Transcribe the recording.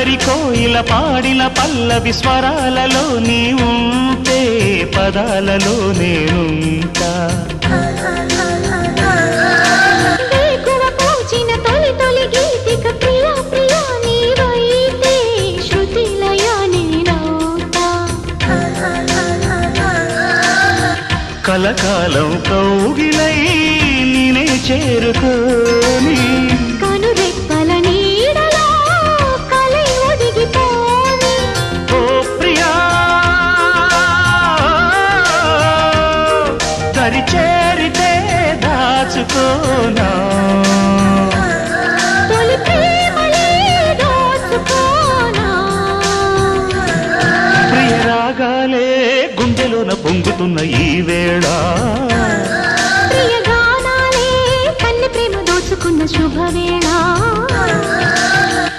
అల్లరి కోయిల పాడిన పల్లవి స్వరాలలో నీ ఉంటే పదాలలో నేనుంటా వేకువ పూచిన తొలి తొలి గీతిక ప్రియా ప్రియా నీవైతే శృతిలయ నేనవుతా కలకాలం కౌగిలై నేనే చేరుకోని కనురెప్పల నీడలో కలై ఒదిగిపోని ఓ ప్రియా దరి చేరితే దాచుకోనా తొలి ప్రేమలే దోచుకోనా ప్రియ రాగాలే గుండెలోన పొంగుతున్న ఈ వేళ ప్రియ గానాలే కన్నె ప్రేమ దోచుకున్న శుభవేళ